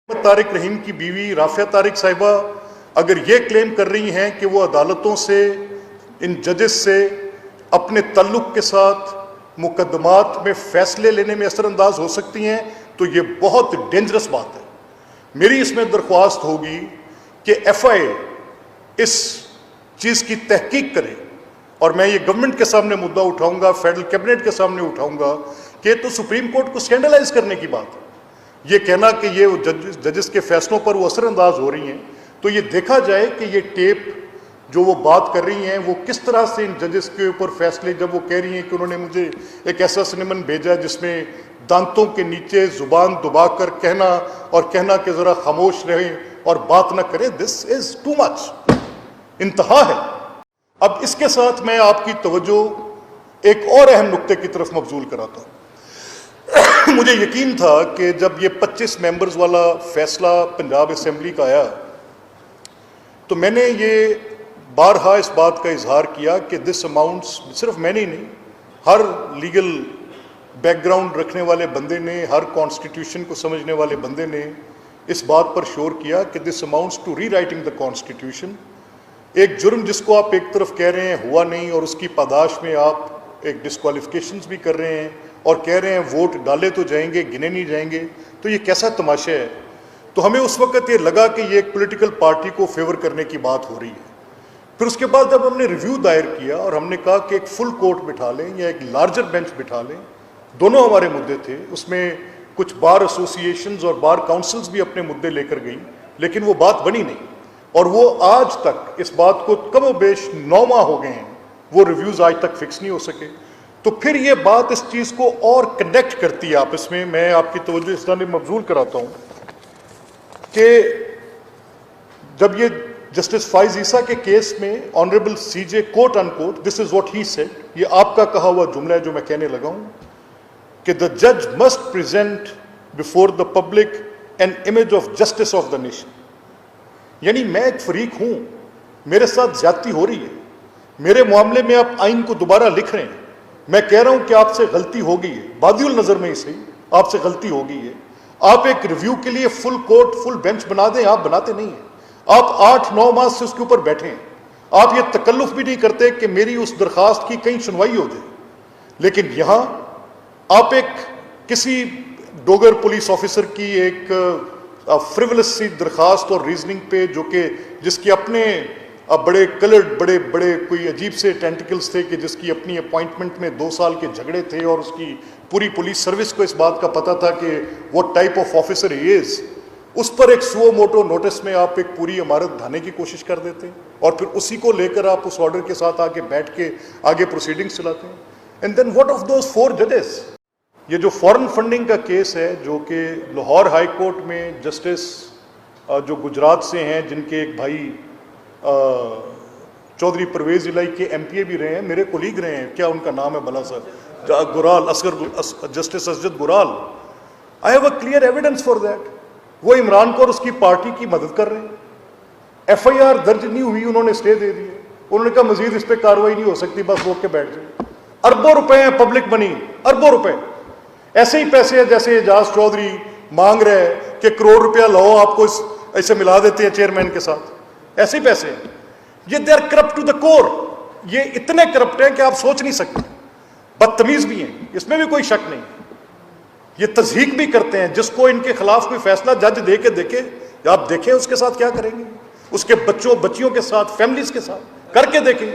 طارق رحیم کی بیوی رافعہ طارق صاحبہ اگر یہ کلیم کر رہی ہیں کہ وہ عدالتوں سے ان ججز سے اپنے تعلق کے ساتھ مقدمات میں فیصلے لینے میں اثر انداز ہو سکتی ہیں تو یہ بہت ڈینجرس بات ہے۔ میری اس میں درخواست ہوگی کہ ایف آئی اے اس چیز کی تحقیق کرے، اور میں یہ گورنمنٹ کے سامنے مدعا اٹھاؤں گا، فیڈرل کیبنٹ کے سامنے اٹھاؤں گا کہ تو سپریم کورٹ کو اسکینڈلائز کرنے کی بات ہے۔ یہ کہنا کہ یہ ججز کے فیصلوں پر وہ اثر انداز ہو رہی ہیں، تو یہ دیکھا جائے کہ یہ ٹیپ جو وہ بات کر رہی ہیں وہ کس طرح سے ان ججز کے اوپر فیصلے، جب وہ کہہ رہی ہیں کہ انہوں نے مجھے ایک ایسا سنیمن بھیجا جس میں دانتوں کے نیچے زبان دبا کر کہنا کہ ذرا خاموش رہیں اور بات نہ کریں، دس از ٹو مچ، انتہا ہے۔ اب اس کے ساتھ میں آپ کی توجہ ایک اور اہم نقطے کی طرف مبذول کراتا ہوں۔ مجھے یقین تھا کہ جب یہ 25 ممبرز والا فیصلہ پنجاب اسمبلی کا آیا تو میں نے یہ بارہا اس بات کا اظہار کیا کہ دس اماؤنٹس، صرف میں نے ہی نہیں، ہر لیگل بیک گراؤنڈ رکھنے والے بندے نے، ہر کانسٹیٹیوشن کو سمجھنے والے بندے نے اس بات پر شور کیا کہ this amounts to rewriting the constitution. ایک جرم جس کو آپ ایک طرف کہہ رہے ہیں ہوا نہیں، اور اس کی پاداش میں آپ ایک ڈسکوالیفیکیشنز بھی کر رہے ہیں اور کہہ رہے ہیں ووٹ ڈالے تو جائیں گے، گنے نہیں جائیں گے، تو یہ کیسا تماشا ہے؟ تو ہمیں اس وقت یہ لگا کہ یہ ایک پولیٹیکل پارٹی کو فیور کرنے کی بات ہو رہی ہے۔ پھر اس کے بعد جب ہم نے ریویو دائر کیا اور ہم نے کہا کہ ایک فل کورٹ بٹھا لیں یا ایک لارجر بینچ بٹھا لیں، دونوں ہمارے مدعے تھے، اس میں کچھ بار ایسوسیشنز اور بار کاؤنسلز بھی اپنے مدعے لے کر گئیں، لیکن وہ بات بنی نہیں، اور وہ آج تک اس بات کو کم و بیش 9 ماہ ہو گئے ہیں، وہ ریویوز آج تک فکس نہیں ہو سکے۔ تو پھر یہ بات اس چیز کو اور کنیکٹ کرتی ہے آپس میں۔ میں آپ کی توجہ اس طرح مبذول کراتا ہوں کہ جب یہ جسٹس فائز عیسیٰ کے کیس میں honourable C J quote unquote, this is what he said, یہ آپ کا کہا ہوا جملہ ہے جو میں کہنے لگا ہوں، کہ دا جج must present before the public an image of justice of the nation. یعنی میں ایک فریق ہوں، میرے ساتھ زیادتی ہو رہی ہے، میرے معاملے میں آپ آئین کو دوبارہ لکھ رہے ہیں، میں کہہ رہا ہوں کہ آپ سے غلطی ہو گئی ہے، بادی النظر میں ہی صحیح، آپ سے غلطی ہو گئی ہے، آپ ایک ریویو کے لیے فل کورٹ فل بینچ بنا دیں، آپ بناتے نہیں ہیں، آپ 8-9 ماہ سے اس کے اوپر بیٹھے ہیں، آپ یہ تکلف بھی نہیں کرتے کہ میری اس درخواست کی کہیں سنوائی ہو جائے، لیکن یہاں آپ ایک کسی ڈوگر پولیس آفیسر کی ایک فریولس سی درخواست اور ریزننگ پہ، جو کہ جس کی اپنے بڑے کلرڈ بڑے کوئی عجیب سے ٹینٹیکلز تھے، کہ جس کی اپنی اپوائنٹمنٹ میں 2 سال کے جھگڑے تھے، اور اس کی پوری پولیس سروس کو اس بات کا پتہ تھا کہ what ٹائپ آف آفیسر ہی از، اس پر ایک سو موٹو نوٹس میں آپ ایک پوری عمارت ڈھانے کی کوشش کر دیتے ہیں، اور پھر اسی کو لے کر آپ اس آرڈر کے ساتھ آگے بیٹھ کے آگے پروسیڈنگ چلاتے ہیں۔ And then what of those 4 ججز؟ یہ جو فورن فنڈنگ کا کیس ہے، جو کہ لاہور ہائی کورٹ میں جسٹس جو گجرات سے ہیں، جن کے ایک بھائی چودھری پرویز الہی کے ایم پی اے بھی رہے ہیں، میرے کولیگ رہے ہیں، کیا ان کا نام ہے بلا sir, Goral, justice Asjad Goral, I have a clear evidence for that. وہ عمران کو اور اس کی پارٹی کی مدد کر رہے ہیں، ایف آئی آر درج نہیں ہوئی، انہوں نے اسٹے دے دی ہے، انہوں نے کہا مزید اس پہ کارروائی نہیں ہو سکتی، بس روک کے بیٹھ جائیں۔ اربوں روپے ہیں پبلک منی، اربوں روپے، ایسے ہی پیسے ہیں جیسے اعجاز چودھری مانگ رہے ہیں کہ کروڑ روپیہ لاؤ، آپ کو ایسے ملا دیتے ہیں چیئرمین کے ساتھ، ایسے ہی پیسے ہیں۔ یہ they are corrupt to the core, یہ اتنے کرپٹ ہیں کہ آپ سوچ نہیں سکتے، بدتمیز بھی ہیں، اس میں بھی کوئی شک نہیں، یہ تضحیک بھی کرتے ہیں۔ جس کو ان کے خلاف کوئی فیصلہ جج دے کے دیکھے، آپ دیکھیں اس کے ساتھ کیا کریں گے، اس کے بچوں بچیوں کے ساتھ، فیملیز کے ساتھ کر کے دیکھیں۔